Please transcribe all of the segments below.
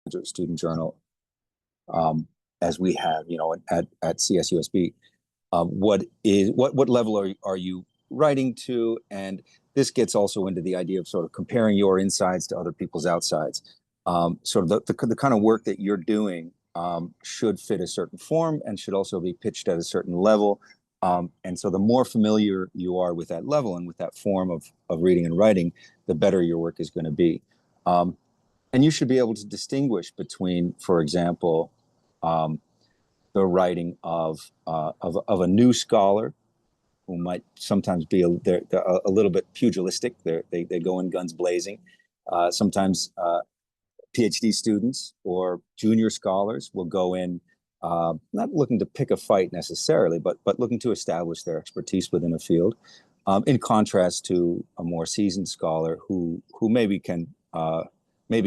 graduate student journal, as we have, at CSUSB. What level are you writing to? And this gets also into the idea of sort of comparing your insides to other people's outsides. Sort of the kind of work that you're doing should fit a certain form and should also be pitched at a certain level. And so the more familiar you are with that level and with that form of reading and writing, the better your work is going to be. And you should be able to distinguish between, for example, the writing of a new scholar who might sometimes be a little bit pugilistic. They go in guns blazing. Sometimes PhD students or junior scholars will go in not looking to pick a fight necessarily, but looking to establish their expertise within a field. In contrast to a more seasoned scholar who maybe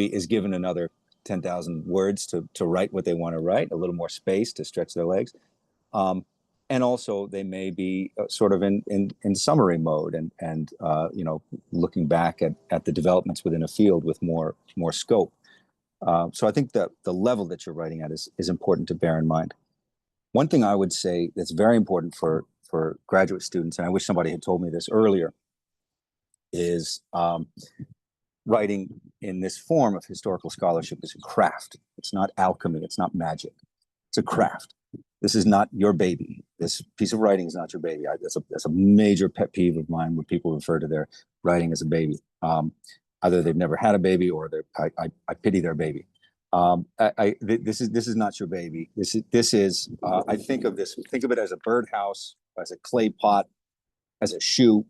is given another 10,000 words to write what they want to write, a little more space to stretch their legs. And also they may be sort of in summary mode and looking back at the developments within a field with more scope. So I think that the level that you're writing at is important to bear in mind. One thing I would say that's very important for graduate students, and I wish somebody had told me this earlier, is writing in this form of historical scholarship is a craft. It's not alchemy. It's not magic. It's a craft. This is not your baby. This piece of writing is not your baby. That's a major pet peeve of mine when people refer to their writing as a baby. Either they've never had a baby or I pity their baby. This is not your baby. This is I think of it as a birdhouse, as a clay pot, as a shoe,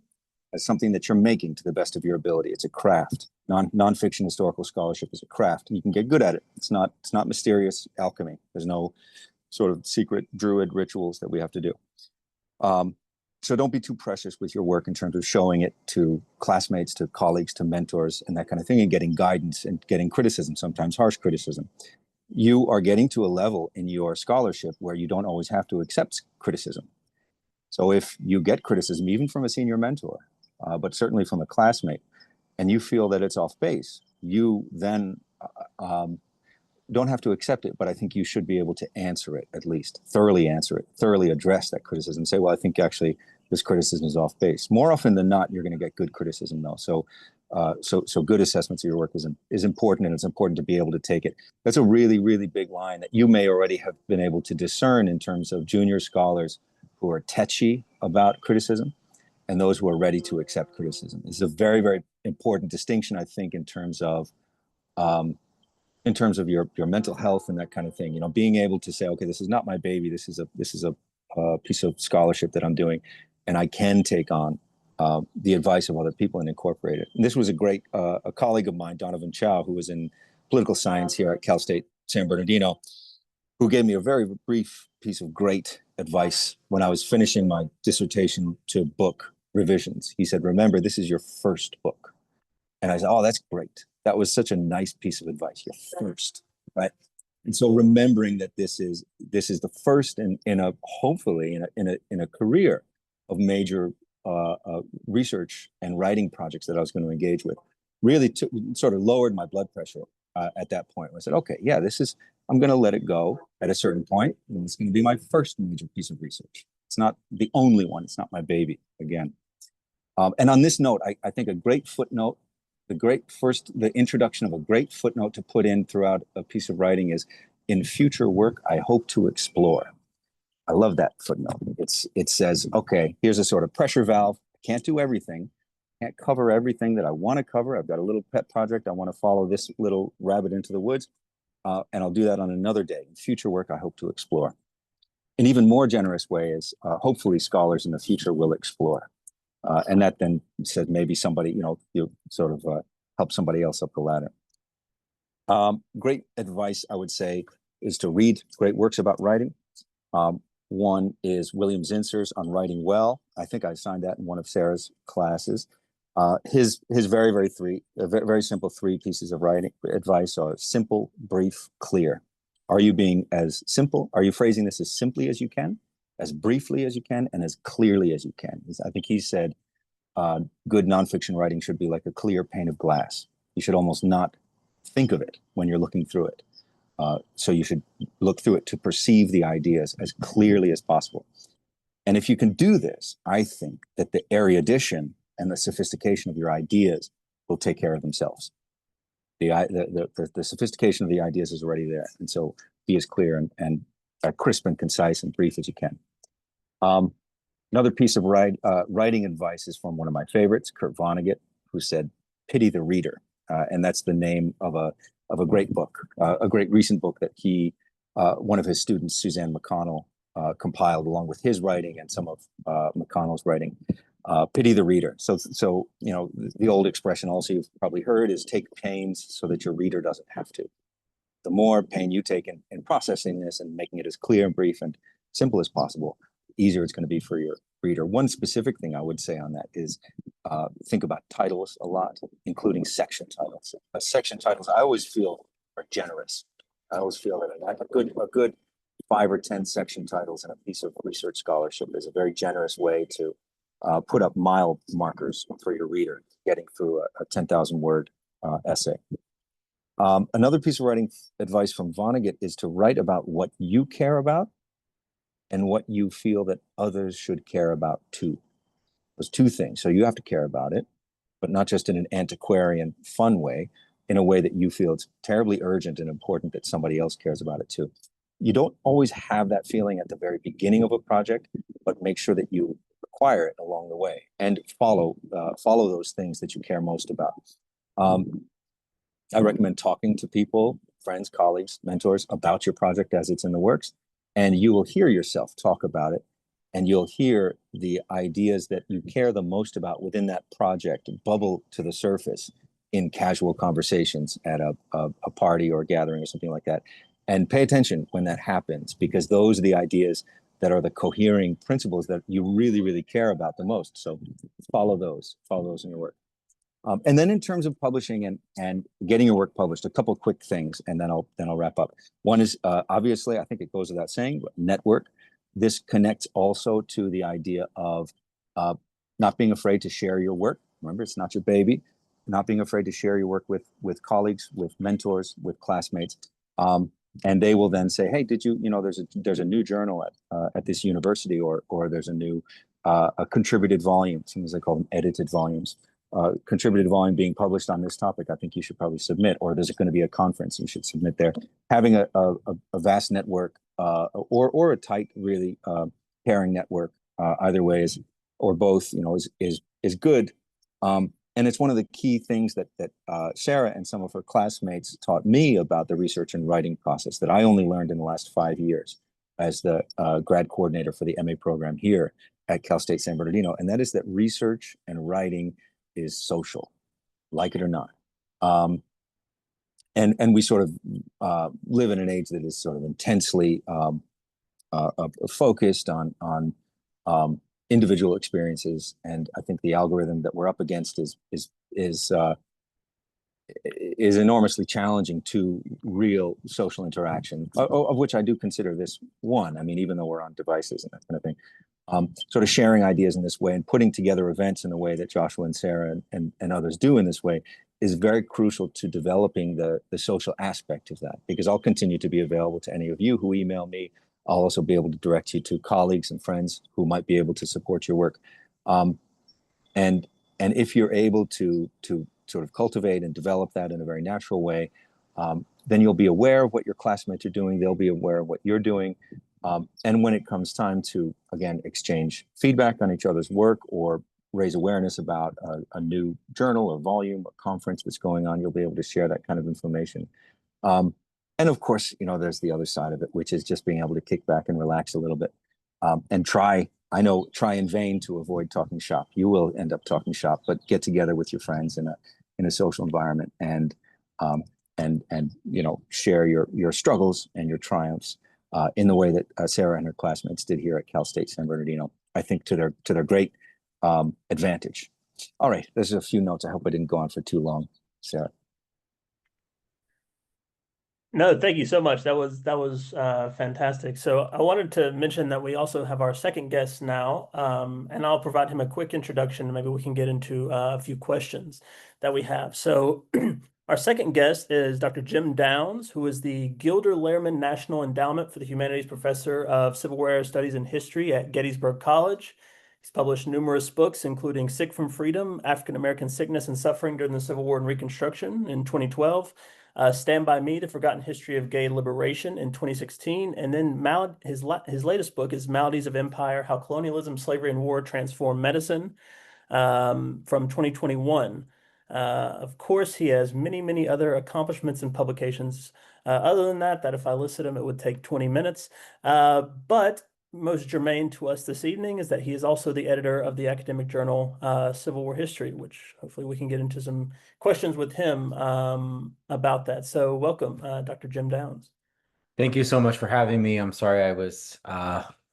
as something that you're making to the best of your ability. It's a craft. Nonfiction historical scholarship is a craft, and you can get good at it. It's not mysterious alchemy. There's no sort of secret druid rituals that we have to do. So don't be too precious with your work in terms of showing it to classmates, to colleagues, to mentors, and that kind of thing, and getting guidance and getting criticism, sometimes harsh criticism. You are getting to a level in your scholarship where you don't always have to accept criticism. So if you get criticism, even from a senior mentor, but certainly from a classmate, and you feel that it's off base, you then don't have to accept it, but I think you should be able to answer it, at least thoroughly answer it, thoroughly address that criticism. Say, well, I think actually this criticism is off base. More often than not, you're going to get good criticism, though. So good assessments of your work is important, and it's important to be able to take it. That's a really, really big line that you may already have been able to discern in terms of junior scholars who are tetchy about criticism and those who are ready to accept criticism. This is a very, very important distinction, I think, in terms of your mental health and that kind of thing. Being able to say, okay, this is not my baby. This is a piece of scholarship that I'm doing, and I can take on the advice of other people and incorporate it. And this was a colleague of mine, Donovan Chow, who was in political science here at Cal State San Bernardino, who gave me a very brief piece of great advice when I was finishing my dissertation to book revisions. He said, "Remember, this is your first book." And I said, "Oh, that's great. That was such a nice piece of advice. Your first, right?" And so remembering that this is the first hopefully in a career of major research and writing projects that I was going to engage with, really sort of lowered my blood pressure at that point. I said, okay, yeah, I'm going to let it go at a certain point, and it's going to be my first major piece of research. It's not the only one. It's not my baby again. And on this note, I think a great footnote, the introduction of a great footnote to put in throughout a piece of writing is, "In future work, I hope to explore." I love that footnote. It says, okay, here's a sort of pressure valve. I can't do everything. Can't cover everything that I want to cover. I've got a little pet project. I want to follow this little rabbit into the woods, and I'll do that on another day. In future work, I hope to explore. An even more generous way is hopefully scholars in the future will explore. And that then says maybe somebody, you sort of help somebody else up the ladder. Great advice, I would say, is to read great works about writing. One is William Zinsser's on writing well. I think I signed that in one of Sarah's classes. His very simple three pieces of writing advice are simple, brief, clear. Are you being as simple? Are you phrasing this as simply as you can, as briefly as you can, and as clearly as you can? I think he said good nonfiction writing should be like a clear pane of glass. You should almost not think of it when you're looking through it. So you should look through it to perceive the ideas as clearly as possible. And if you can do this, I think that the erudition and the sophistication of your ideas will take care of themselves. The sophistication of the ideas is already there. And so be as clear and crisp and concise and brief as you can. Another piece of writing advice is from one of my favorites, Kurt Vonnegut, who said, "Pity the reader." And that's the name of a great book, a great recent book that one of his students, Suzanne McConnell, compiled along with his writing and some of McConnell's writing. Pity the reader. So the old expression also you've probably heard is take pains so that your reader doesn't have to. The more pain you take in processing this and making it as clear and brief and simple as possible, the easier it's going to be for your reader. One specific thing I would say on that is think about titles a lot, including section titles. Section titles, I always feel, are generous. I always feel that a good 5 or 10 section titles in a piece of research scholarship is a very generous way to put up mile markers for your reader getting through a 10,000 word essay. Another piece of writing advice from Vonnegut is to write about what you care about and what you feel that others should care about too. Those two things. So you have to care about it, but not just in an antiquarian, fun way, in a way that you feel it's terribly urgent and important that somebody else cares about it too. You don't always have that feeling at the very beginning of a project, but make sure that you acquire it along the way and follow those things that you care most about. I recommend talking to people, friends, colleagues, mentors about your project as it's in the works, and you will hear yourself talk about it, and you'll hear the ideas that you care the most about within that project bubble to the surface in casual conversations at a party or a gathering or something like that. And pay attention when that happens, because those are the ideas that are the cohering principles that you really, really care about the most. So follow those in your work. And then in terms of publishing and getting your work published, a couple of quick things, and then I'll wrap up. One is obviously, I think it goes without saying, but network. This connects also to the idea of not being afraid to share your work. Remember, it's not your baby. Not being afraid to share your work with colleagues, with mentors, with classmates. And they will then say, hey, did you, there's a new journal at this university, or there's a new a contributed volume, sometimes they call them edited volumes, contributed volume being published on this topic. I think you should probably submit, or there's going to be a conference, you should submit there. Having a vast network or a tight, really pairing network, either way is, or both, is good. And it's one of the key things that Sarah and some of her classmates taught me about the research and writing process that I only learned in the last 5 years as the grad coordinator for the MA program here at Cal State San Bernardino. And that is that research and writing is social, like it or not. And we sort of live in an age that is sort of intensely focused on individual experiences, and I think the algorithm that we're up against is enormously challenging to real social interaction, of which I do consider this one. I mean, even though we're on devices and that kind of thing, sort of sharing ideas in this way and putting together events in the way that Joshua and Sarah and others do in this way is very crucial to developing the social aspect of that, because I'll continue to be available to any of you who email me. I'll also be able to direct you to colleagues and friends who might be able to support your work. And if you're able to sort of cultivate and develop that in a very natural way, then you'll be aware of what your classmates are doing. They'll be aware of what you're doing. And when it comes time to, again, exchange feedback on each other's work or raise awareness about a new journal or volume or conference that's going on, you'll be able to share that kind of information. And of course, there's the other side of it, which is just being able to kick back and relax a little bit, and try in vain to avoid talking shop. You will end up talking shop, but get together with your friends in a social environment and share your struggles and your triumphs in the way that Sarah and her classmates did here at Cal State San Bernardino. I think to their great advantage. All right, there's a few notes. I hope I didn't go on for too long, Sarah. No, thank you so much. That was fantastic. So I wanted to mention that we also have our second guest now, and I'll provide him a quick introduction. Maybe we can get into a few questions that we have. So Our second guest is Dr. Jim Downs, who is the Gilder Lehrman National Endowment for the Humanities Professor of Civil War Studies and History at Gettysburg College. He's published numerous books, including Sick from Freedom, African American Sickness and Suffering During the Civil War and Reconstruction in 2012, Stand By Me, The Forgotten History of Gay Liberation in 2016, and then his latest book is Maladies of Empire, How Colonialism, Slavery, and War Transformed Medicine from 2021. Of course, he has many, many other accomplishments and publications. Other than that, if I listed them, it would take 20 minutes. But most germane to us this evening is that he is also the editor of the academic journal Civil War History, which hopefully we can get into some questions with him about that. So welcome, Dr. Jim Downs. Thank you so much for having me. I'm sorry I was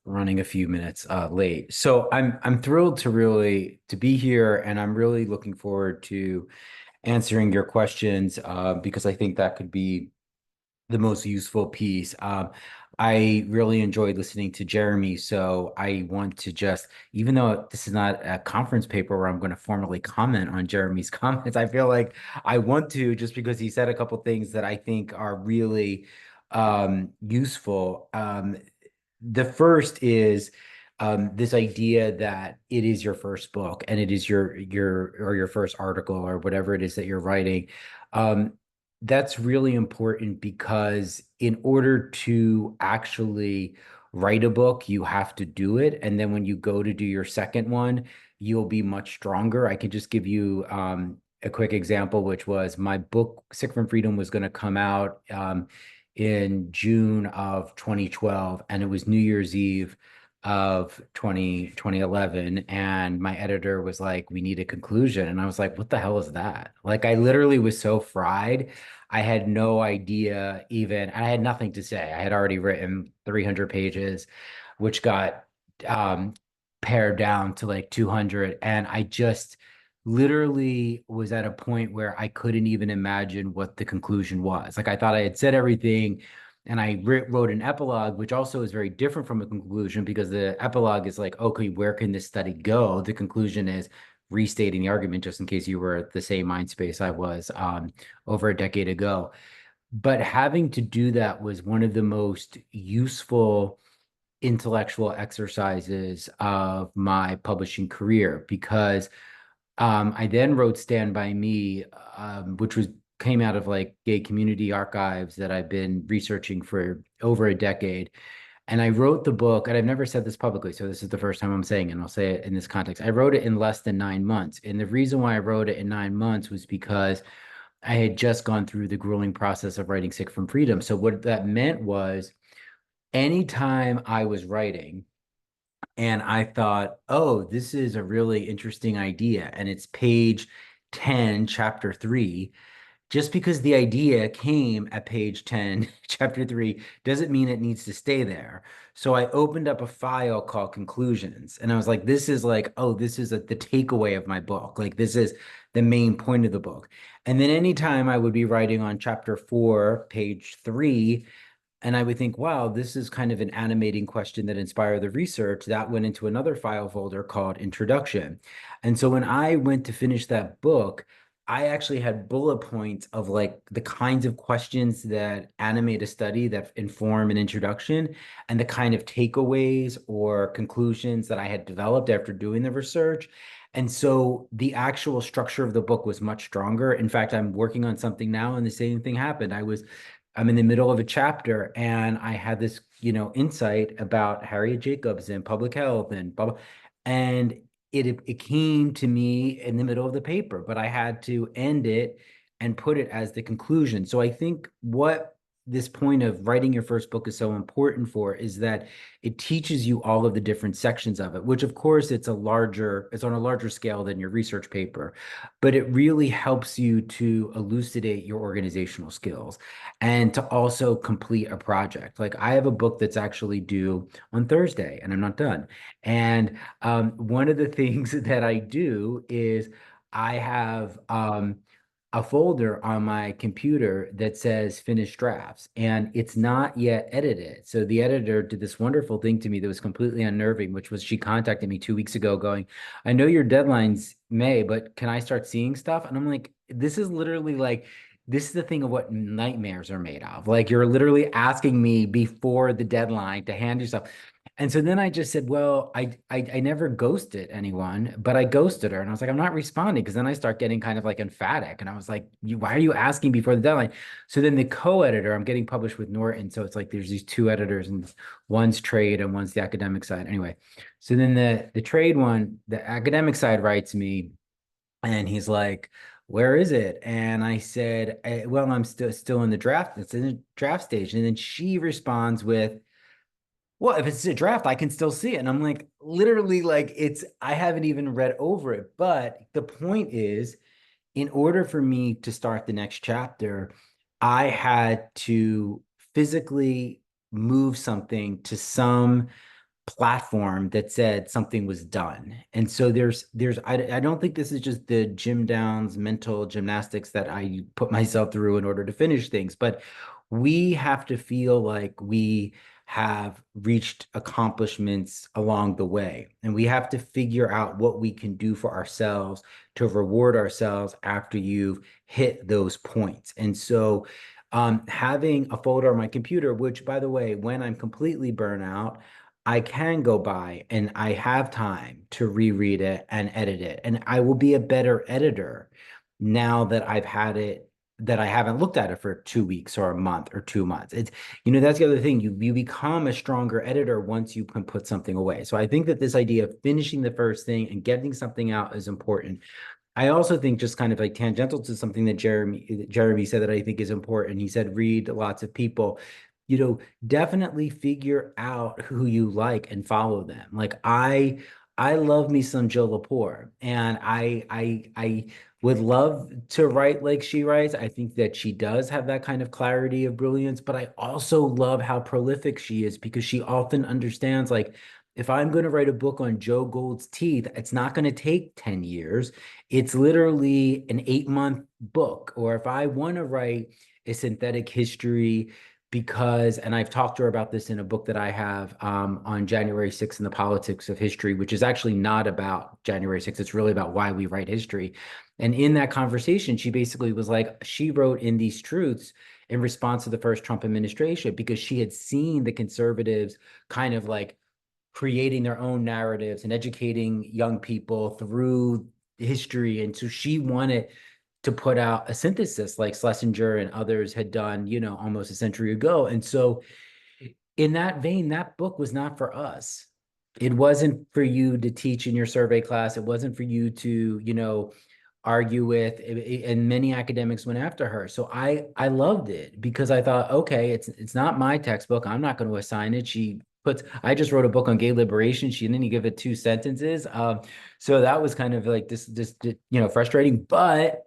running a few minutes late. So I'm thrilled to be here, and I'm really looking forward to answering your questions because I think that could be the most useful piece. I really enjoyed listening to Jeremy, so I want to just, even though this is not a conference paper where I'm going to formally comment on Jeremy's comments, I feel like I want to, just because he said a couple things that I think are really useful. The first is this idea that it is your first book and it is your first article or whatever it is that you're writing. That's really important because in order to actually write a book, you have to do it. And then when you go to do your second one, you'll be much stronger. I can just give you a quick example, which was my book, Sick from Freedom, was going to come out in June of 2012, and it was New Year's Eve of 2011, and my editor was like, we need a conclusion. And I was like, what the hell is that? Like, I literally was so fried. I had no idea even, I had nothing to say. I had already written 300 pages, which got pared down to like 200. And I just literally was at a point where I couldn't even imagine what the conclusion was. Like, I thought I had said everything, and I wrote an epilogue, which also is very different from a conclusion, because the epilogue is like, okay, where can this study go? The conclusion is restating the argument, just in case you were at the same mind space I was over a decade ago. But having to do that was one of the most useful intellectual exercises of my publishing career, because I then wrote Stand By Me, which came out of like gay community archives that I've been researching for over a decade. And I wrote the book, and I've never said this publicly, so this is the first time I'm saying it, and I'll say it in this context. I wrote it in less than 9 months. And the reason why I wrote it in 9 months was because I had just gone through the grueling process of writing Sick from Freedom. So what that meant was anytime I was writing, and I thought, oh, this is a really interesting idea, and it's page 10, chapter 3. Just because the idea came at page 10, chapter 3, doesn't mean it needs to stay there. So I opened up a file called Conclusions, and I was like, this is like, oh, this is the takeaway of my book. Like, this is the main point of the book. And then anytime I would be writing on chapter 4, page 3, and I would think, wow, this is kind of an animating question that inspired the research, that went into another file folder called Introduction. And so when I went to finish that book, I actually had bullet points of like the kinds of questions that animate a study that inform an introduction, and the kind of takeaways or conclusions that I had developed after doing the research. And so the actual structure of the book was much stronger. In fact, I'm working on something now, and the same thing happened. I'm in the middle of a chapter, and I had this, insight about Harriet Jacobs and public health and blah, blah. And it came to me in the middle of the paper, but I had to end it and put it as the conclusion. So I think what this point of writing your first book is so important for is that it teaches you all of the different sections of it, which of course it's on a larger scale than your research paper, but it really helps you to elucidate your organizational skills and to also complete a project. Like, I have a book that's actually due on Thursday, and I'm not done. And one of the things that I do is I have a folder on my computer that says finished drafts, and it's not yet edited. So the editor did this wonderful thing to me that was completely unnerving, which was she contacted me 2 weeks ago going, I know your deadline's May, but can I start seeing stuff? And I'm like, this is literally like this is the thing of what nightmares are made of. Like, you're literally asking me before the deadline to hand yourself. And so then I just said, well, I never ghosted anyone, but I ghosted her. And I was like, I'm not responding, because then I start getting kind of like emphatic. And I was like, why are you asking before the deadline? So then the co-editor, I'm getting published with Norton. So it's like there's these two editors, and one's trade and one's the academic side. Anyway, so then the trade one, the academic side, writes me, and he's like, where is it? And I said, well, I'm still in the draft. It's in the draft stage. And then she responds with, well, if it's a draft, I can still see it. And I'm like, literally, like, I haven't even read over it. But the point is, in order for me to start the next chapter, I had to physically move something to some platform that said something was done. And so I don't think this is just the Jim Downs mental gymnastics that I put myself through in order to finish things, but we have to feel like we have reached accomplishments along the way. And we have to figure out what we can do for ourselves to reward ourselves after you've hit those points. And so having a folder on my computer, which, by the way, when I'm completely burnt out, I can go by and I have time to reread it and edit it. And I will be a better editor now that I've had it, that I haven't looked at it for 2 weeks or a month or 2 months. It's, that's the other thing. You become a stronger editor once you can put something away. So I think that this idea of finishing the first thing and getting something out is important. I also think, just kind of like tangential to something that Jeremy said that I think is important. He said, read lots of people. Definitely figure out who you like and follow them. Like, I love me some Jill Lepore, and I would love to write like she writes. I think that she does have that kind of clarity of brilliance, but I also love how prolific she is, because she often understands, like, if I'm going to write a book on Joe Gold's teeth, it's not going to take 10 years. It's literally an 8-month book. Or if I want to write a synthetic history, because, and I've talked to her about this in a book that I have on January 6th and the politics of history, which is actually not about January 6th. It's really about why we write history. And in that conversation, she basically was like, she wrote In These Truths in response to the first Trump administration, because she had seen the conservatives kind of like creating their own narratives and educating young people through history. And so she wanted to put out a synthesis like Schlesinger and others had done, almost a century ago. And so in that vein, that book was not for us. It wasn't for you to teach in your survey class. It wasn't for you to, argue with, and many academics went after her. So I loved it, because I thought, okay, it's not my textbook. I'm not going to assign it. I just wrote a book on gay liberation. She didn't give it 2 sentences. So that was kind of like this frustrating, but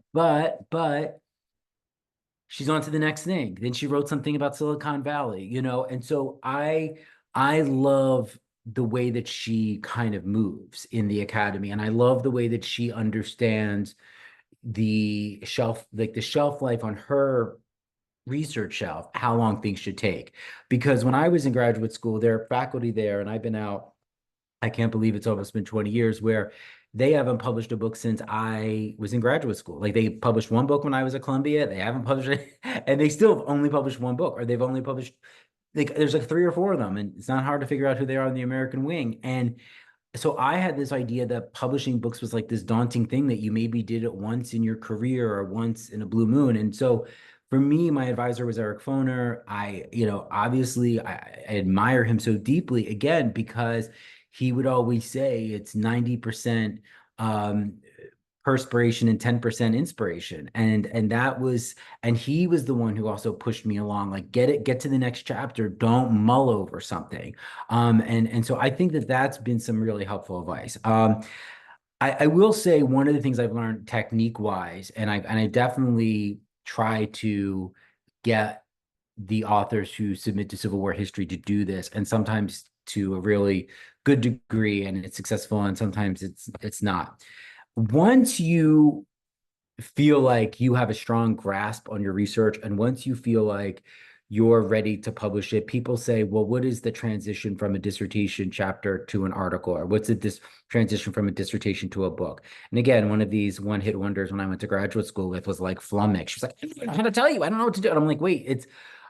she's on to the next thing. Then she wrote something about Silicon Valley, and so I love the way that she kind of moves in the academy. And I love the way that she understands the shelf life on her research shelf, how long things should take. Because when I was in graduate school, there are faculty there, and I've been out, I can't believe it's almost been 20 years, where they haven't published a book since I was in graduate school. Like, they published one book when I was at Columbia, they haven't published it, and they still have only published one book, or they've only published, like, there's like 3 or 4 of them, and it's not hard to figure out who they are in the American wing. And so I had this idea that publishing books was like this daunting thing that you maybe did it once in your career or once in a blue moon. And so for me, my advisor was Eric Foner. Obviously I admire him so deeply, again, because he would always say it's 90% perspiration and 10% inspiration. And he was the one who also pushed me along, like, get to the next chapter. Don't mull over something. And so I think that that's been some really helpful advice. I will say, one of the things I've learned technique wise, and I definitely try to get the authors who submit to Civil War history to do this, and sometimes to a really good degree, and it's successful, and sometimes it's not. Once you feel like you have a strong grasp on your research, and once you feel like you're ready to publish it. People say, well, what is the transition from a dissertation chapter to an article? Or what's the transition from a dissertation to a book? And again, one of these one-hit wonders when I went to graduate school with was like Flummox. She was like, I don't know how to tell you. I don't know what to do. And I'm like, wait, it's,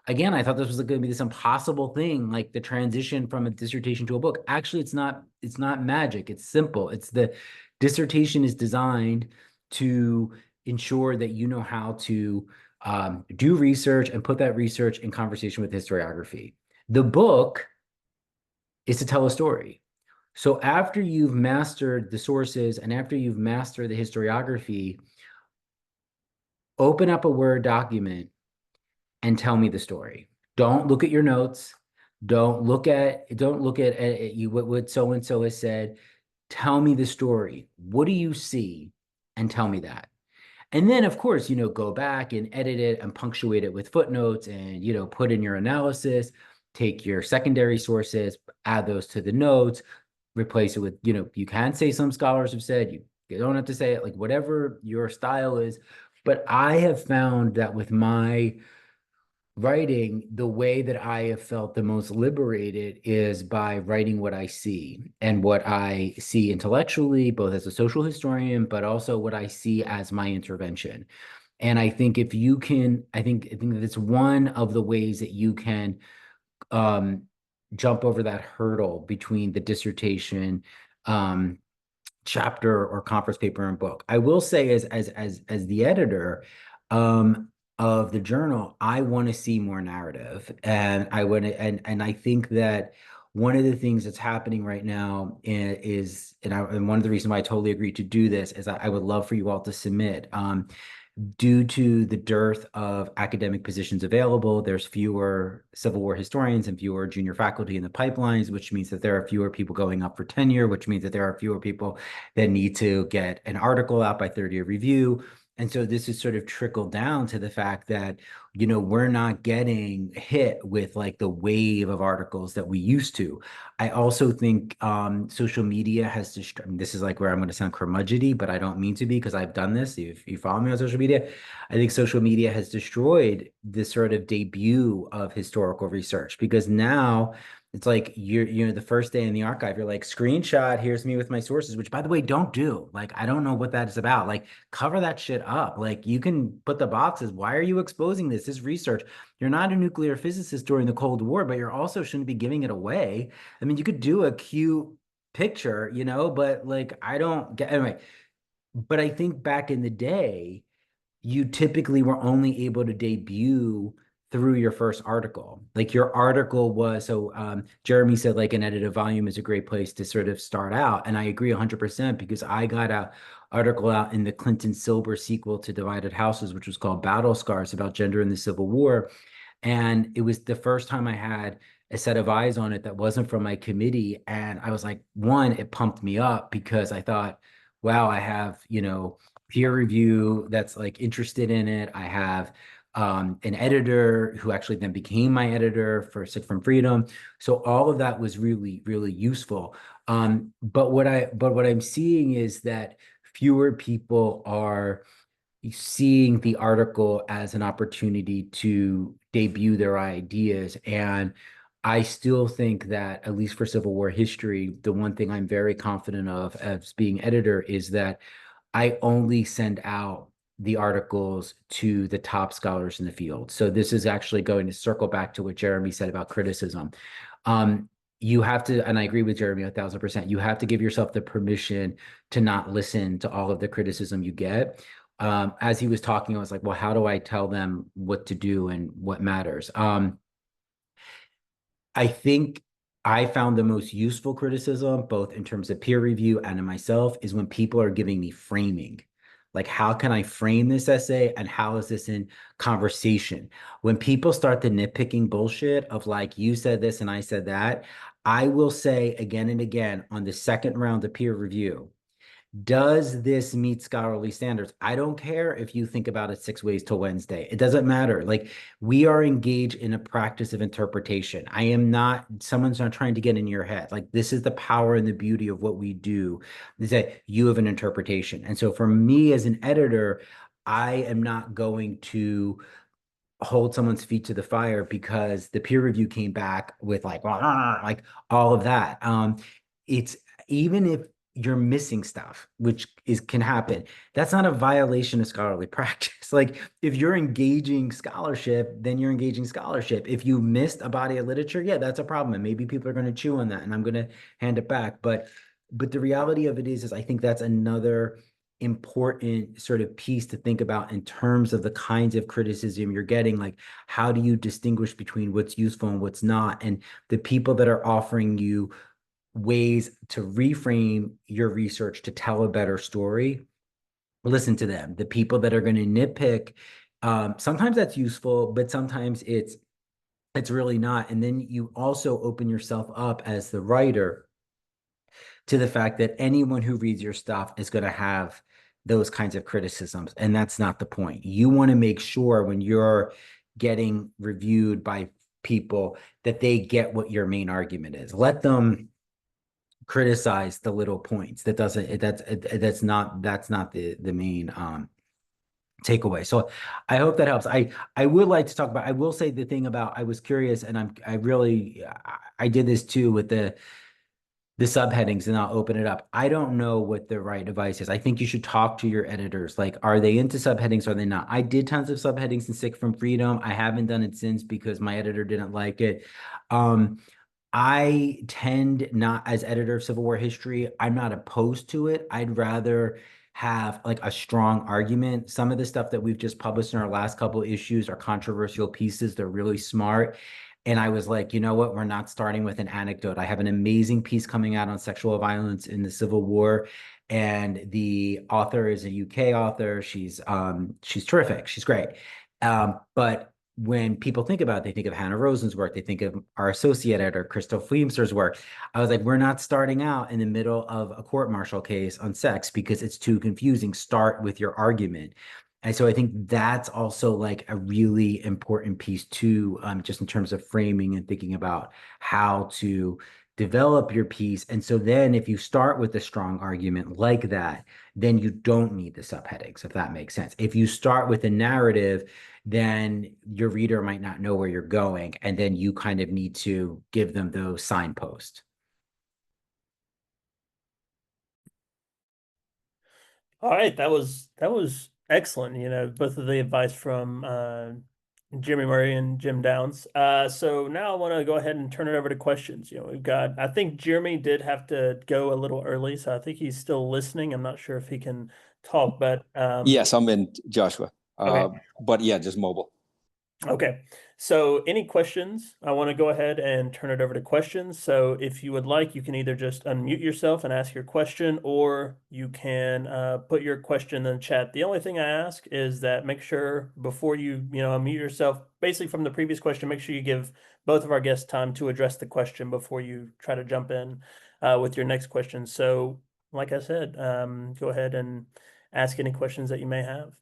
again, I thought this was going to be this impossible thing, like the transition from a dissertation to a book. Actually, it's not magic. It's simple. It's the dissertation is designed to ensure that you know how to do research and put that research in conversation with historiography. The book is to tell a story. So after you've mastered the sources and after you've mastered the historiography, open up a Word document and tell me the story. Don't look at your notes. Don't look at you what so and so has said. Tell me the story. What do you see? And tell me that. And then, of course, go back and edit it and punctuate it with footnotes and, put in your analysis, take your secondary sources, add those to the notes, replace it with, you can say some scholars have said, you don't have to say it, like whatever your style is. But I have found that with my writing, the way that I have felt the most liberated is by writing what I see and what I see intellectually, both as a social historian, but also what I see as my intervention. And I think if you can, I think that it's one of the ways that you can jump over that hurdle between the dissertation chapter or conference paper and book. I will say as the editor of the journal, I want to see more narrative. And I want to, and I think that one of the things that's happening right now is, and one of the reasons why I totally agreed to do this is I would love for you all to submit. Due to the dearth of academic positions available, there's fewer Civil War historians and fewer junior faculty in the pipelines, which means that there are fewer people going up for tenure, which means that there are fewer people that need to get an article out by third-year review. And so this is sort of trickled down to the fact that, we're not getting hit with like the wave of articles that we used to. I also think social media has this is like where I'm going to sound curmudgeony, but I don't mean to be because I've done this. If you follow me on social media, I think social media has destroyed this sort of debut of historical research because now it's like you're the first day in the archive, you're like, screenshot, here's me with my sources, which by the way, don't do. Like, I don't know what that is about. Like, cover that shit up. Like, you can put the boxes. Why are you exposing this? This research. You're not a nuclear physicist during the Cold War, but you're also shouldn't be giving it away. I mean, you could do a cute picture, but like, I don't get, anyway. But I think back in the day, you typically were only able to debut through your first article. Like your article was, so Jeremy said like an edited volume is a great place to sort of start out. And I agree 100% because I got an article out in the Clinton Silber sequel to Divided Houses, which was called Battle Scars, about gender in the Civil War. And it was the first time I had a set of eyes on it that wasn't from my committee. And I was like, one, it pumped me up because I thought, wow, I have, peer review that's like interested in it. I have an editor who actually then became my editor for Sick from Freedom. So all of that was really, really useful. But what I'm seeing is that fewer people are seeing the article as an opportunity to debut their ideas. And I still think that, at least for Civil War history, the one thing I'm very confident of as being editor is that I only send out the articles to the top scholars in the field. So this is actually going to circle back to what Jeremy said about criticism. You have to, and I agree with Jeremy 1,000%, you have to give yourself the permission to not listen to all of the criticism you get. As he was talking, I was like, well, how do I tell them what to do and what matters? I think I found the most useful criticism, both in terms of peer review and in myself, is when people are giving me framing. Like, how can I frame this essay and how is this in conversation? When people start the nitpicking bullshit of like, you said this and I said that, I will say again and again on the second round of peer review, does this meet scholarly standards? I don't care if you think about it 6 ways till Wednesday. It doesn't matter. Like, we are engaged in a practice of interpretation. Someone's not trying to get in your head. Like, this is the power and the beauty of what we do, is that you have an interpretation. And so for me as an editor, I am not going to hold someone's feet to the fire because the peer review came back with like all of that. It's even if you're missing stuff, which can happen, that's not a violation of scholarly practice. Like if you're engaging scholarship, then you're engaging scholarship. If you missed a body of literature, yeah, that's a problem. And maybe people are going to chew on that and I'm going to hand it back. But the reality of it is I think that's another important sort of piece to think about in terms of the kinds of criticism you're getting. Like, how do you distinguish between what's useful and what's not? And the people that are offering you ways to reframe your research to tell a better story, listen to them. The people that are going to nitpick, sometimes that's useful, but sometimes it's really not. And then you also open yourself up as the writer to the fact that anyone who reads your stuff is going to have those kinds of criticisms. And that's not the point. You want to make sure when you're getting reviewed by people that they get what your main argument is. Let them criticize the little points. That's not the main takeaway. So I hope that helps. I would like to talk about, I will say the thing about, I was curious and I did this too with the subheadings, and I'll open it up. I don't know what the right advice is. I think you should talk to your editors. Like, are they into subheadings? Are they not? I did tons of subheadings in Sick from Freedom. I haven't done it since because my editor didn't like it. I tend not, as editor of Civil War history, I'm not opposed to it. I'd rather have like a strong argument. Some of the stuff that we've just published in our last couple of issues are controversial pieces. They're really smart. And I was like, you know what? We're not starting with an anecdote. I have an amazing piece coming out on sexual violence in the Civil War. And the author is a UK author. She's terrific. She's great. But when people think about it, they think of Hannah Rosen's work. They think of our associate editor, Crystal Fleemster's work. I was like, we're not starting out in the middle of a court-martial case on sex because it's too confusing. Start with your argument. And so I think that's also like a really important piece too, just in terms of framing and thinking about how to develop your piece. And so then if you start with a strong argument like that, then you don't need the subheadings, if that makes sense. If you start with a narrative, then your reader might not know where you're going. And then you kind of need to give them those signposts. All right, that was excellent. Both of the advice from Jimmy Murray and Jim Downs. So now I want to go ahead and turn it over to questions. We've got, I think Jeremy did have to go a little early, so I think he's still listening. I'm not sure if he can talk, but Yes, I'm in, Joshua. Okay. But yeah, just mobile. Okay, so any questions? I want to go ahead and turn it over to questions. So if you would like, you can either just unmute yourself and ask your question, or you can put your question in the chat. The only thing I ask is that make sure before you unmute yourself, basically from the previous question, make sure you give both of our guests time to address the question before you try to jump in with your next question. So like I said, go ahead and ask any questions that you may have.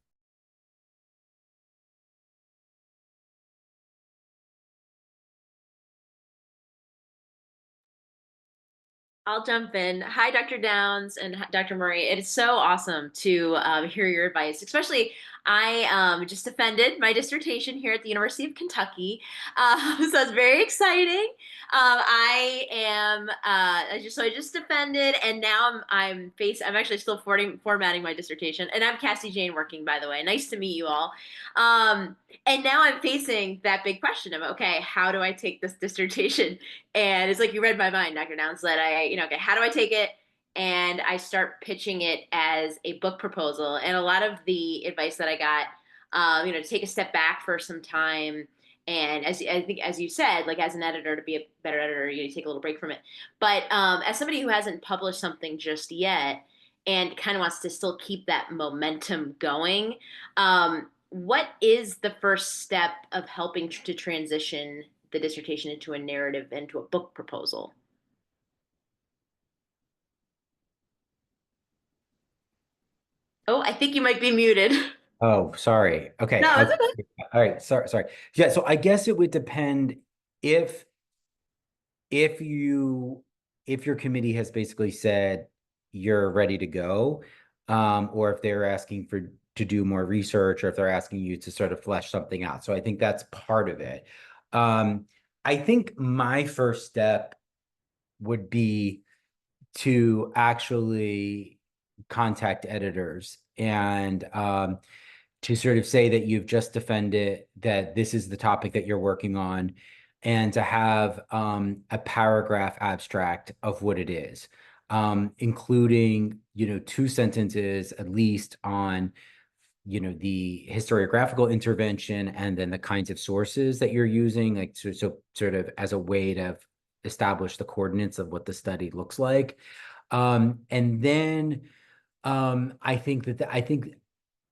I'll jump in. Hi, Dr. Downs and Dr. Murray. It is so awesome to hear your advice, especially I just defended my dissertation here at the University of Kentucky. So it's very exciting. I am I just defended, and now I'm actually still formatting my dissertation, and I'm Cassie Jane working, by the way. Nice to meet you all. And now I'm facing that big question of, okay, how do I take this dissertation? And it's like you read my mind, Dr. Downs, that okay, how do I take it? And I start pitching it as a book proposal. And a lot of the advice that I got, to take a step back for some time. And I think, as you said, like as an editor, to be a better editor, you take a little break from it. But as somebody who hasn't published something just yet and kind of wants to still keep that momentum going, what is the first step of helping to transition the dissertation into a narrative, into a book proposal? Oh, I think you might be muted. Oh, sorry. Okay. No, it's okay. All right. Sorry. Yeah. So I guess it would depend if if your committee has basically said you're ready to go, or if they're asking for to do more research or if they're asking you to sort of flesh something out. So I think that's part of it. I think my first step would be to actually contact editors and to sort of say that you've just defended that this is the topic that you're working on, and to have a paragraph abstract of what it is, including, 2 sentences at least on, the historiographical intervention and then the kinds of sources that you're using, like so sort of as a way to establish the coordinates of what the study looks like. And then I think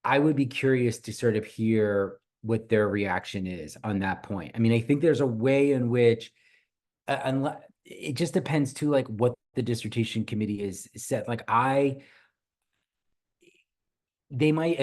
I would be curious to sort of hear what their reaction is on that point. I mean, I think there's a way in which, unless it just depends too, like what the dissertation committee is set. Like they might,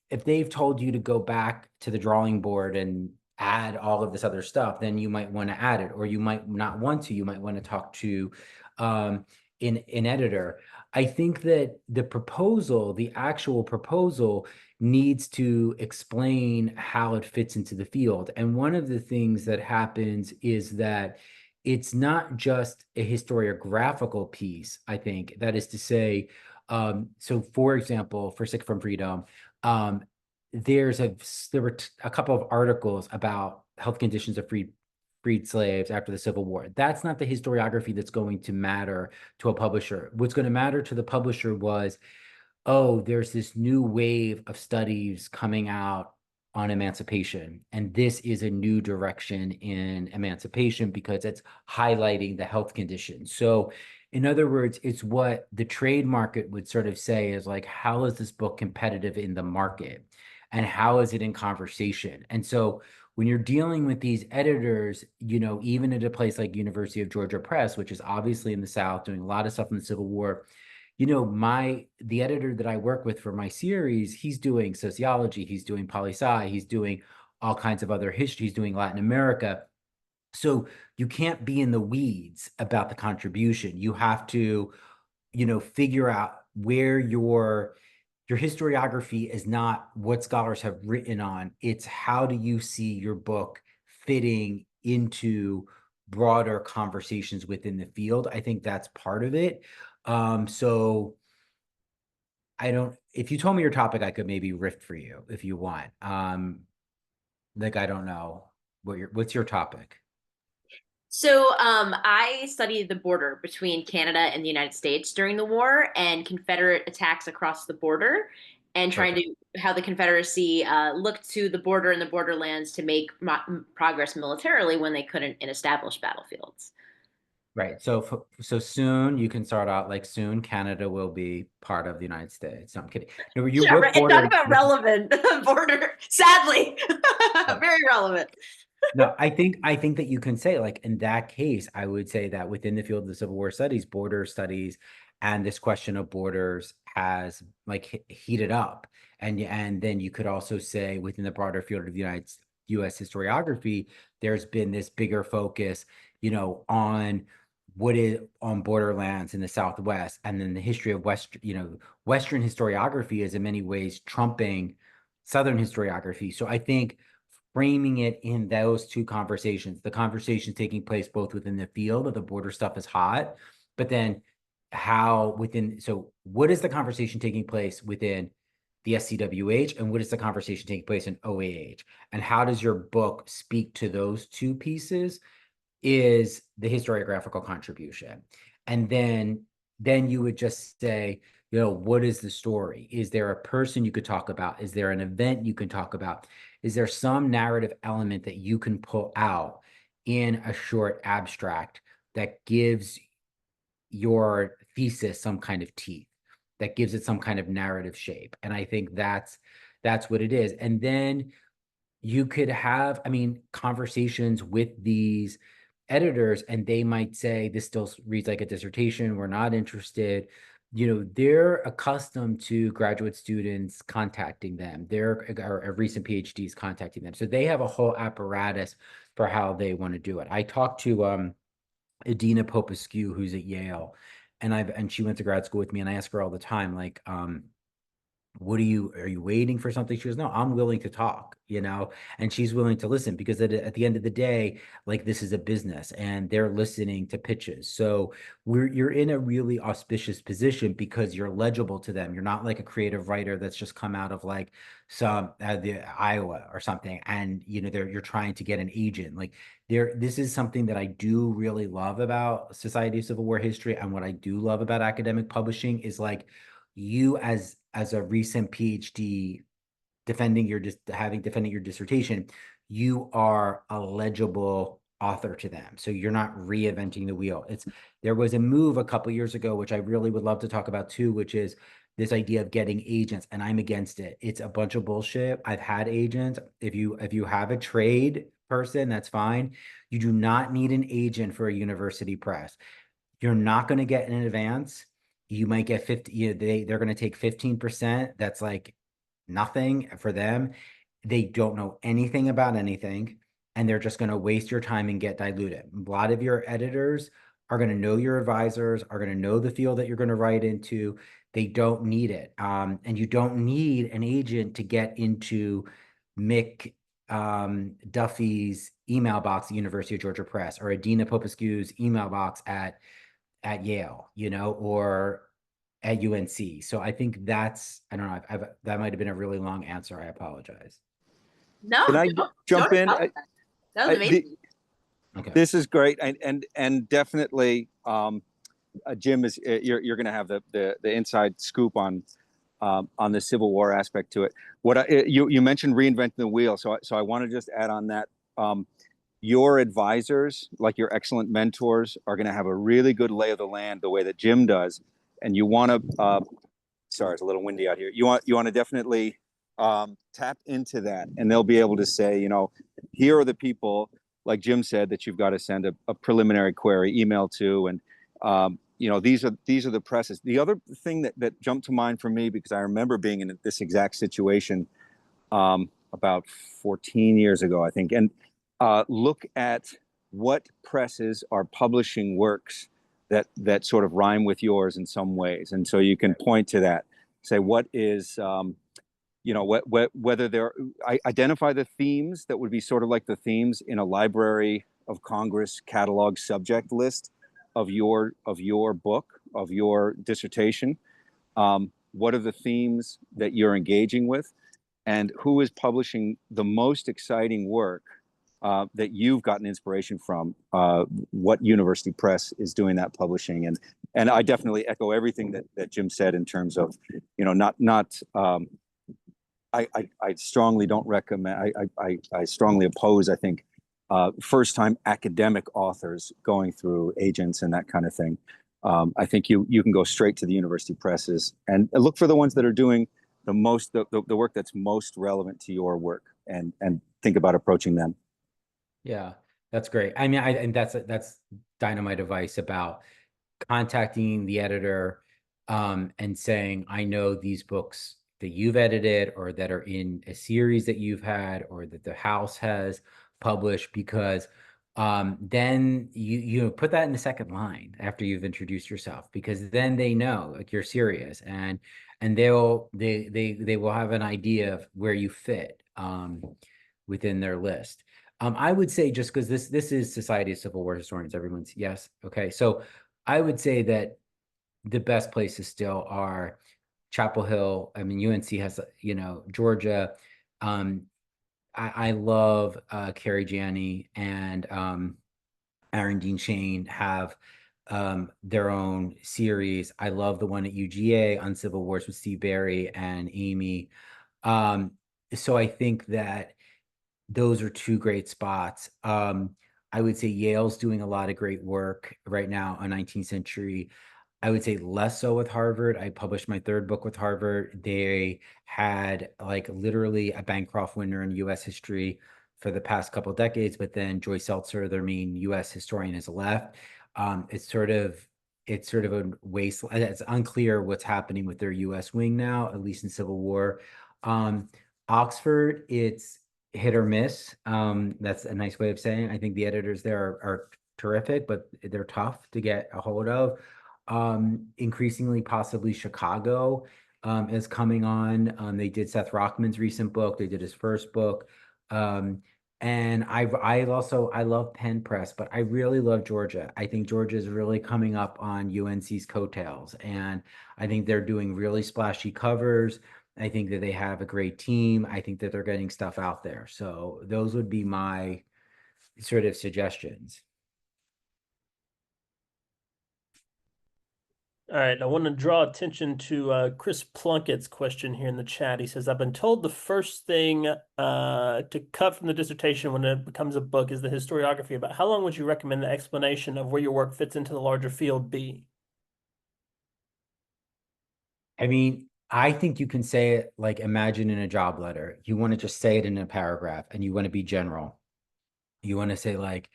if they've told you to go back to the drawing board and add all of this other stuff, then you might want to add it, or you might not want to. You might want to talk to an editor. I think that the actual proposal needs to explain how it fits into the field. And one of the things that happens is that it's not just a historiographical piece, I think. That is to say, so for example, for Sick from Freedom, there were a couple of articles about health conditions of freed slaves after the Civil War. That's not the historiography that's going to matter to a publisher. What's going to matter to the publisher was, oh, there's this new wave of studies coming out on emancipation, and this is a new direction in emancipation because it's highlighting the health condition. So in other words, it's what the trade market would sort of say is like, how is this book competitive in the market? And how is it in conversation? And so when you're dealing with these editors, even at a place like University of Georgia Press, which is obviously in the South, doing a lot of stuff in the Civil War, the editor that I work with for my series, he's doing sociology, he's doing poli-sci, he's doing all kinds of other history, he's doing Latin America. So you can't be in the weeds about the contribution. You have to, figure out where your historiography is not what scholars have written on. It's how do you see your book fitting into broader conversations within the field. I think that's part of it. So if you told me your topic, I could maybe riff for you if you want. Like, I don't know what's your topic? So I studied the border between Canada and the United States during the war and Confederate attacks across the border, and trying to how the Confederacy looked to the border and the borderlands to make progress militarily when they couldn't in established battlefields. Right. So soon you can start out like soon Canada will be part of the United States. No, I'm kidding. No, Yeah, right. Talk about relevant border. Sadly, very relevant. No, I think that you can say, like, in that case, I would say that within the field of the Civil War studies, border studies, and this question of borders has like heated up. And then you could also say within the broader field of the U.S. historiography, there's been this bigger focus, on what is on borderlands in the Southwest, and then the history of Western historiography is in many ways trumping Southern historiography. So I think framing it in those two conversations, the conversation taking place both within the field of the border stuff is hot, but then so what is the conversation taking place within the SCWH, and what is the conversation taking place in OAH? And how does your book speak to those two pieces is the historiographical contribution. And then you would just say, what is the story? Is there a person you could talk about? Is there an event you can talk about? Is there some narrative element that you can pull out in a short abstract that gives your thesis some kind of teeth, that gives it some kind of narrative shape? And I think that's what it is. And then you could have, conversations with these editors, and they might say, this still reads like a dissertation, we're not interested. They're accustomed to graduate students contacting them. Or recent PhDs contacting them. So they have a whole apparatus for how they want to do it. I talked to Adina Popescu, who's at Yale, and she went to grad school with me, and I ask her all the time, like, are you waiting for something? She goes, no, I'm willing to talk, and she's willing to listen, because at the end of the day, like, this is a business and they're listening to pitches. So you're in a really auspicious position because you're legible to them. You're not like a creative writer that's just come out of like the Iowa or something, and you're trying to get an agent. Like, this is something that I do really love about Society of Civil War History, and what I do love about academic publishing is like, you as a recent PhD defending your dissertation, you are a legible author to them. So you're not reinventing the wheel. There was a move a couple years ago, which I really would love to talk about too, which is this idea of getting agents, and I'm against it. It's a bunch of bullshit. I've had agents. If you have a trade person, that's fine. You do not need an agent for a university press. You're not going to get an advance. You might get 50, they're going to take 15%. That's like nothing for them. They don't know anything about anything, and they're just going to waste your time and get diluted. A lot of your editors are going to know your advisors, are going to know the field that you're going to write into. They don't need it. And you don't need an agent to get into Mick Duffy's email box at University of Georgia Press, or Adina Popescu's email box at Yale, or at UNC. So I think I don't know, that might have been a really long answer. I apologize. No, Can I jump in? that was amazing. Okay. This is great, and definitely, Jim, is you're going to have the inside scoop on the Civil War aspect to it. You mentioned reinventing the wheel, so I want to just add on that. Your advisors, like your excellent mentors, are going to have a really good lay of the land, the way that Jim does, and you want to. Sorry, it's a little windy out here. You want to definitely tap into that, and they'll be able to say, here are the people, like Jim said, that you've got to send a preliminary query email to, and these are the presses. The other thing that jumped to mind for me, because I remember being in this exact situation about 14 years ago, I think, and look at what presses are publishing works that sort of rhyme with yours in some ways, and so you can point to that, say what is whether there, identify the themes that would be sort of like the themes in a Library of Congress catalog subject list of your book, of your dissertation. What are the themes that you're engaging with, and who is publishing the most exciting work that you've gotten inspiration from? What university press is doing that publishing? And I definitely echo everything that Jim said in terms of, I strongly don't recommend, I strongly oppose, I think, first-time academic authors going through agents and that kind of thing. I think you can go straight to the university presses and look for the ones that are doing the work that's most relevant to your work, and think about approaching them. Yeah, that's great. I mean, and that's dynamite advice about contacting the editor and saying, I know these books that you've edited, or that are in a series that you've had, or that the house has published, because then you put that in the second line after you've introduced yourself, because then they know, like, you're serious, and they will have an idea of where you fit within their list. I would say, just because this is Society of Civil War Historians, everyone's yes. Okay. So I would say that the best places still are Chapel Hill. I mean, UNC has, Georgia. I love Carrie Janney and Aaron Dean Shane have their own series. I love the one at UGA on Civil Wars with Steve Barry and Amy. So I think that those are two great spots. I would say Yale's doing a lot of great work right now on 19th century. I would say less so with Harvard. I published my third book with Harvard. They had like literally a Bancroft winner in U.S. history for the past couple of decades, but then Joyce Seltzer, their main U.S. historian, has left. It's sort of a waste. It's unclear what's happening with their U.S. wing now, at least in Civil War. Oxford, it's hit or miss. That's a nice way of saying it. I think the editors there are terrific, but they're tough to get a hold of. Increasingly, possibly Chicago is coming on. They did Seth Rockman's recent book. They did his first book. And I love Penn Press, but I really love Georgia. I think Georgia is really coming up on UNC's coattails, and I think they're doing really splashy covers. I think that they have a great team. I think that they're getting stuff out there. So those would be my sort of suggestions. All right, I want to draw attention to Chris Plunkett's question here in the chat. He says, I've been told the first thing to cut from the dissertation when it becomes a book is the historiography. But how long would you recommend the explanation of where your work fits into the larger field be? I mean, I think you can say it like imagine in a job letter. You want to just say it in a paragraph and you want to be general. You want to say like,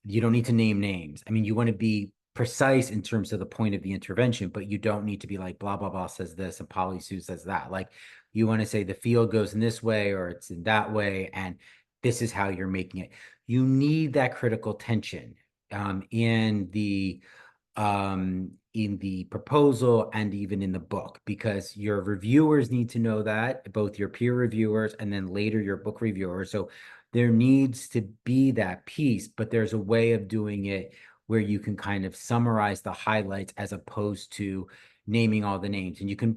you don't need to name names. I mean, you want to be precise in terms of the point of the intervention, but you don't need to be like blah, blah, blah says this and Polly Sue says that. Like you want to say the field goes in this way or it's in that way. And this is how you're making it. You need that critical tension in the proposal and even in the book, because your reviewers need to know that, both your peer reviewers and then later your book reviewers. So there needs to be that piece, but there's a way of doing it where you can kind of summarize the highlights as opposed to naming all the names. And you could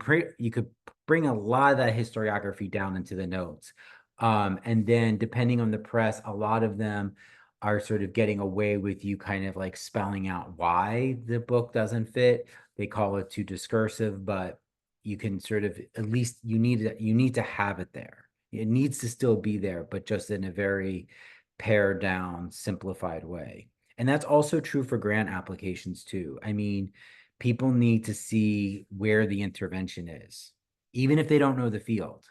bring a lot of that historiography down into the notes. And then depending on the press, a lot of them are sort of getting away with you kind of like spelling out why the book doesn't fit. They call it too discursive, but you can sort of, at least you need to have it there. It needs to still be there, but just in a very pared down, simplified way. And that's also true for grant applications too. I mean, people need to see where the intervention is, even if they don't know the field.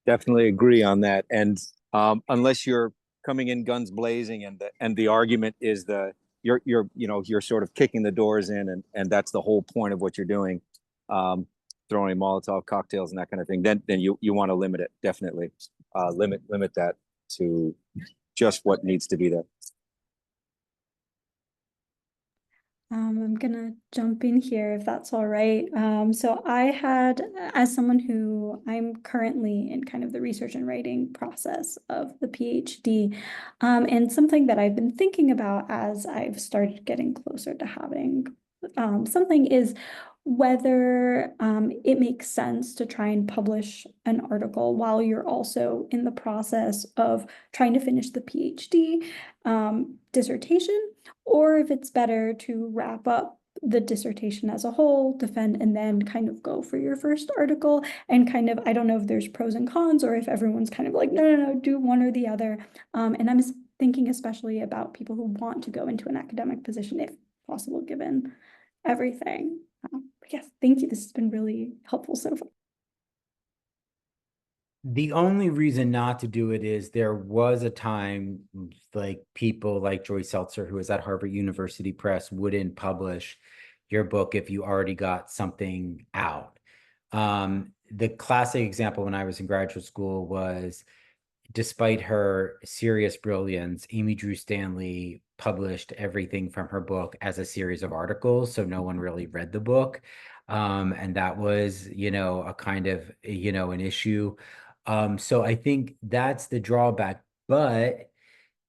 Definitely agree on that. And unless you're coming in guns blazing and the argument is you're sort of kicking the doors in and that's the whole point of what you're doing, throwing Molotov cocktails and that kind of thing, then you want to limit it, definitely. Limit that to just what needs to be there. I'm gonna jump in here if that's all right. So I had, as someone who I'm currently in kind of the research and writing process of the PhD, and something that I've been thinking about as I've started getting closer to having something is whether it makes sense to try and publish an article while you're also in the process of trying to finish the PhD dissertation, or if it's better to wrap up the dissertation as a whole, defend, and then kind of go for your first article. And kind of, I don't know if there's pros and cons, or if everyone's kind of like, no, do one or the other. And I'm thinking especially about people who want to go into an academic position, if possible, given everything. Yes, thank you. This has been really helpful so far. The only reason not to do it is there was a time like people like Joyce Seltzer, who was at Harvard University Press, wouldn't publish your book if you already got something out. The classic example when I was in graduate school was, despite her serious brilliance, Amy Drew Stanley published everything from her book as a series of articles, so no one really read the book. And that was, a kind of, an issue. So I think that's the drawback. But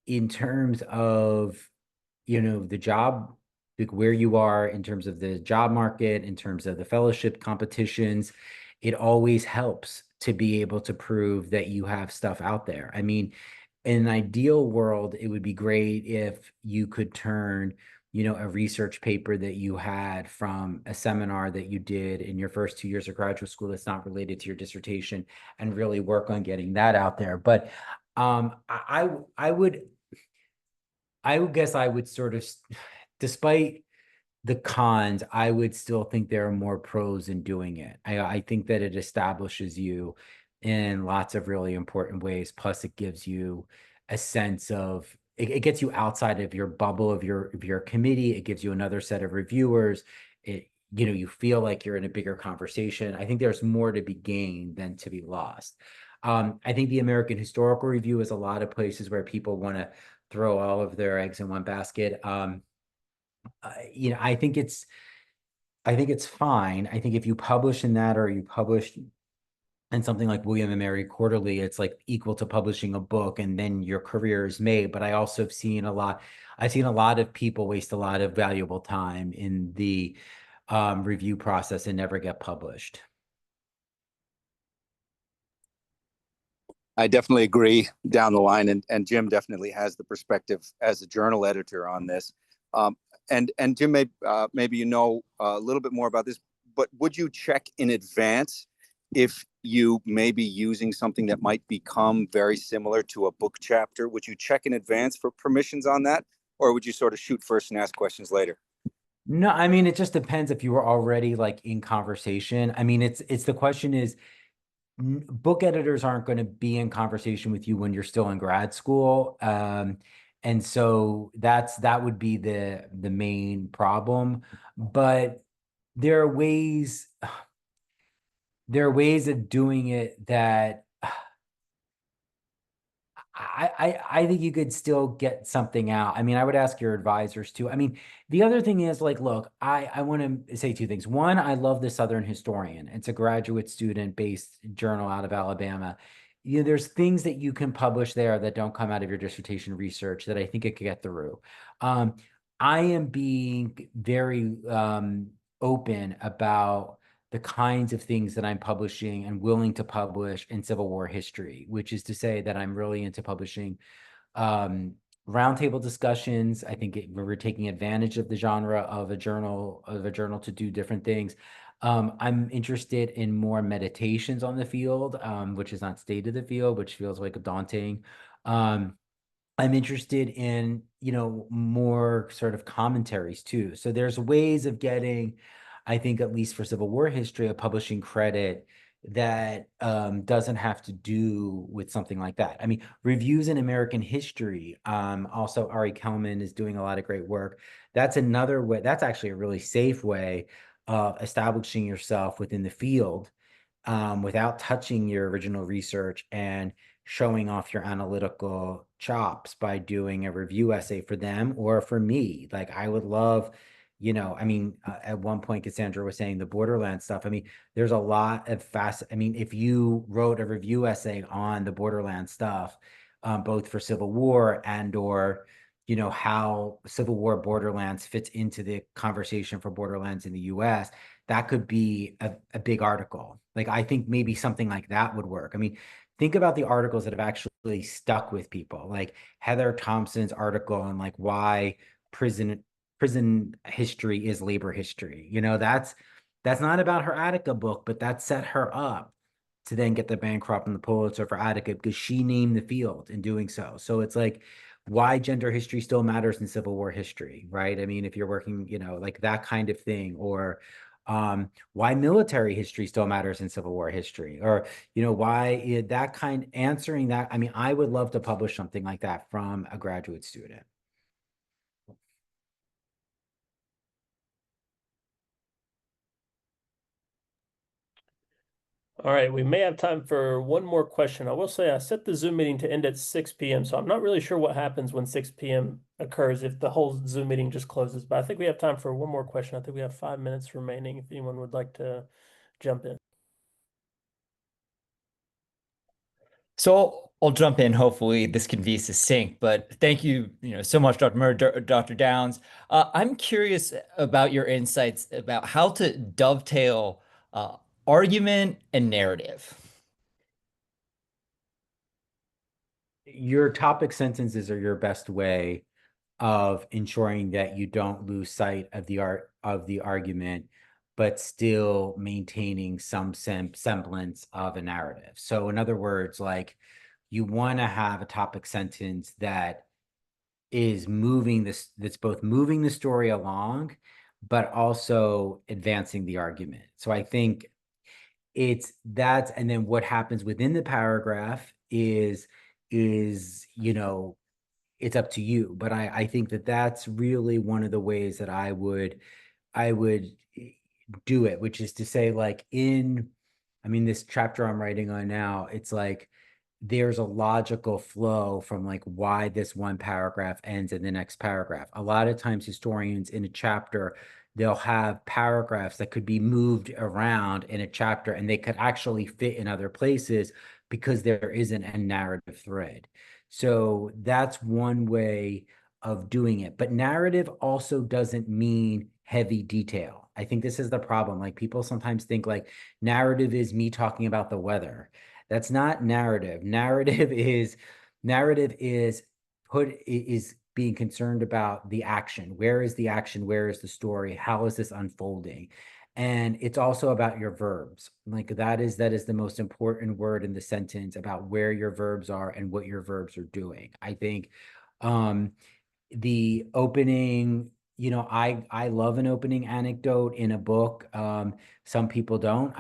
in terms of, the job, like where you are in terms of the job market, in terms of the fellowship competitions, it always helps to be able to prove that you have stuff out there. I mean, in an ideal world, it would be great if you could turn, a research paper that you had from a seminar that you did in your first 2 years of graduate school that's not related to your dissertation and really work on getting that out there. But I would guess I would sort of, despite the cons, I would still think there are more pros in doing it. I think that it establishes you in lots of really important ways. Plus, it gives you a sense of, it gets you outside of your bubble of your committee. It gives you another set of reviewers. You feel like you're in a bigger conversation. I think there's more to be gained than to be lost. I think the American Historical Review is a lot of places where people want to throw all of their eggs in one basket. you know, I think it's fine. I think if you publish in that, or you publish in something like William and Mary Quarterly, it's like equal to publishing a book, and then your career is made. But I also have seen I've seen a lot of people waste a lot of valuable time in the review process and never get published. I definitely agree down the line, and Jim definitely has the perspective as a journal editor on this. And Jim, maybe you know a little bit more about this, but would you check in advance if you may be using something that might become very similar to a book chapter? Would you check in advance for permissions on that, or would you sort of shoot first and ask questions later? No, I mean, it just depends if you were already like in conversation. I mean, it's the question is, book editors aren't going to be in conversation with you when you're still in grad school. And so that would be the main problem. But there are ways of doing it that I think you could still get something out. I mean, I would ask your advisors too. I mean, the other thing is, like, look, I want to say two things. One, I love the Southern Historian. It's a graduate student based journal out of Alabama. You know, there's things that you can publish there that don't come out of your dissertation research that I think it could get through. I am being very open about the kinds of things that I'm publishing and willing to publish in Civil War history, which is to say that I'm really into publishing roundtable discussions. I think we're taking advantage of the genre of a journal to do different things. I'm interested in more meditations on the field, which is not state of the field, which feels like daunting. I'm interested in, you know, more sort of commentaries too. So there's ways of getting, I think, at least for Civil War history, a publishing credit that doesn't have to do with something like that. I mean, reviews in American history. Also, Ari Kelman is doing a lot of great work. That's another way. That's actually a really safe way of establishing yourself within the field without touching your original research and showing off your analytical chops by doing a review essay for them or for me. Like, I would love, you know, I mean, at one point, Cassandra was saying the borderland stuff. I mean, there's a lot of I mean, if you wrote a review essay on the borderland stuff, both for Civil War or, you know, how Civil War borderlands fits into the conversation for borderlands in the US, that could be a big article. Like, I think maybe something like that would work. I mean, think about the articles that have actually stuck with people, like Heather Thompson's article on like why prison history is labor history. You know, that's not about her Attica book, but that set her up to then get the Bancroft and the Pulitzer for Attica because she named the field in doing so. So it's like why gender history still matters in Civil War history, right? I mean, if you're working, you know, like that kind of thing, or why military history still matters in Civil War history, or, you know, why that kind, answering that. I mean, I would love to publish something like that from a graduate student. All right, we may have time for one more question. I will say I set the Zoom meeting to end at 6 p.m., so I'm not really sure what happens when 6 p.m. occurs if the whole Zoom meeting just closes, but I think we have time for one more question. I think we have 5 minutes remaining if anyone would like to jump in. So I'll jump in. Hopefully this can be succinct, but thank you, so much, Dr. Murray, Dr. Downs. I'm curious about your insights about how to dovetail argument and narrative. Your topic sentences are your best way of ensuring that you don't lose sight of the argument, but still maintaining some semblance of a narrative. So in other words, like, you want to have a topic sentence that is that's both moving the story along, but also advancing the argument. So I think it's that, and then what happens within the paragraph is, you know, it's up to you. But I think that that's really one of the ways that I would do it, which is to say, like, this chapter I'm writing on now, it's like, there's a logical flow from like why this one paragraph ends in the next paragraph. A lot of times historians in a chapter, they'll have paragraphs that could be moved around in a chapter and they could actually fit in other places because there isn't a narrative thread. So that's one way of doing it. But narrative also doesn't mean heavy detail. I think this is the problem. Like people sometimes think like narrative is me talking about the weather. That's not narrative. Narrative is being concerned about the action. Where is the action? Where is the story? How is this unfolding? And it's also about your verbs. Like that is the most important word in the sentence, about where your verbs are and what your verbs are doing. I think the opening, you know, I love an opening anecdote in a book. Some people don't.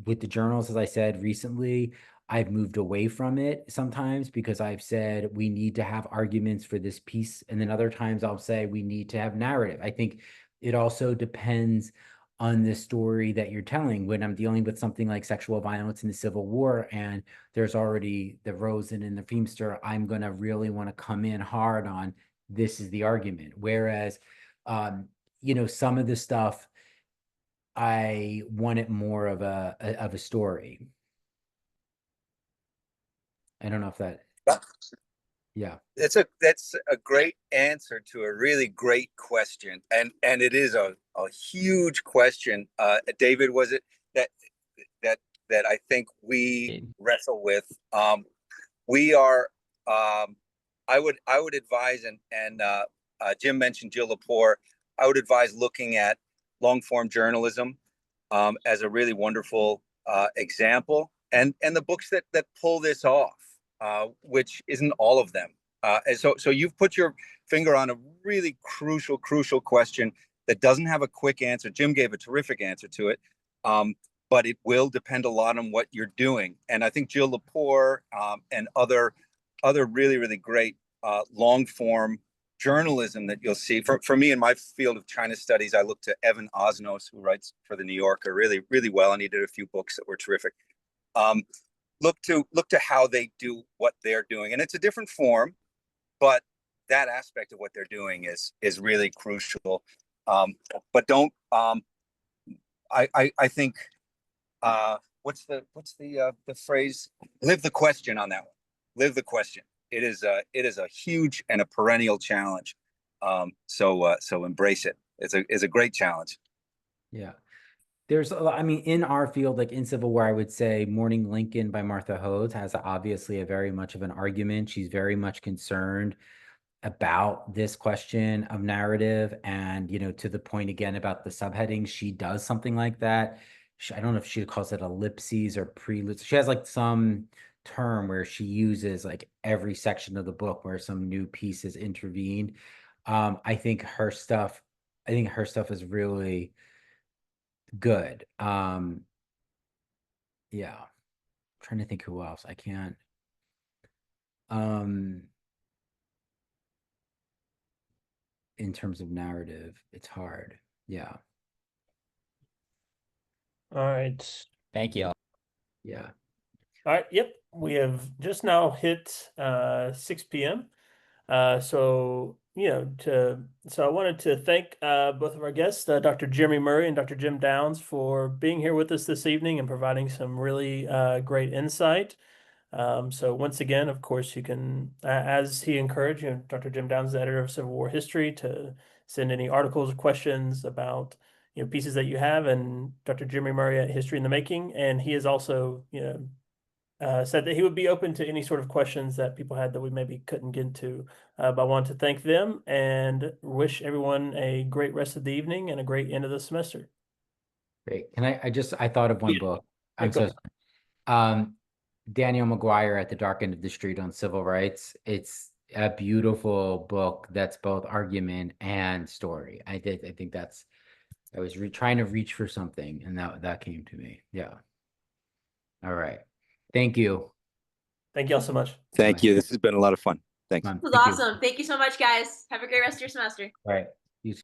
With the journals, as I said recently, I've moved away from it sometimes because I've said we need to have arguments for this piece. And then other times I'll say we need to have narrative. I think it also depends on the story that you're telling. When I'm dealing with something like sexual violence in the Civil War and there's already the Rosen and the Feimster, I'm going to really want to come in hard on this is the argument. Whereas, you know, some of the stuff, I want it more of a story. I don't know if that, yeah. That's a great answer to a really great question. And it is a huge question. David, was it that I think we wrestle with? We are, I would advise, and Jim mentioned Jill Lepore, I would advise looking at long form journalism as a really wonderful example, and the books that pull this off, which isn't all of them. And so you've put your finger on a really crucial question that doesn't have a quick answer. Jim gave a terrific answer to it, but it will depend a lot on what you're doing. And I think Jill Lepore and other really great long form journalism that you'll see. For me, in my field of China studies, I look to Evan Osnos, who writes for the New Yorker really well, and he did a few books that were terrific. Look to how they do what they're doing, and it's a different form, but that aspect of what they're doing is really crucial. But don't. I think. What's the phrase? Live the question on that one. Live the question. It is a huge and a perennial challenge. So embrace it. It's a great challenge. Yeah. There's, I mean, in our field, like in Civil War, I would say Mourning Lincoln by Martha Hodes has obviously a very much of an argument. She's very much concerned about this question of narrative. And, you know, to the point again about the subheading, she does something like that. I don't know if she calls it ellipses or preludes. She has like some term where she uses like every section of the book where some new piece is intervened. I think her stuff is really good. Yeah. I'm trying to think who else. I can't. In terms of narrative, it's hard. Yeah. All right. Thank you. Yeah. All right. Yep. We have just now hit 6 p.m. So I wanted to thank both of our guests, Dr. Jeremy Murray and Dr. Jim Downs, for being here with us this evening and providing some really great insight. So once again, of course, you can, as he encouraged, Dr. Jim Downs, the editor of Civil War History, to send any articles or questions about pieces that you have, and Dr. Jeremy Murray at History in the Making, and he has also said that he would be open to any sort of questions that people had that we maybe couldn't get into. But I want to thank them and wish everyone a great rest of the evening and a great end of the semester. Great. Can I thought of one book. I'm so sorry. Daniel McGuire at the Dark End of the Street on Civil Rights. It's a beautiful book that's both argument and story. I think I was trying to reach for something, and that came to me. Yeah. All right. Thank you. Thank you all so much. Thank you. This has been a lot of fun. Thanks. This was awesome. Thank you so much, guys. Have a great rest of your semester. All right. You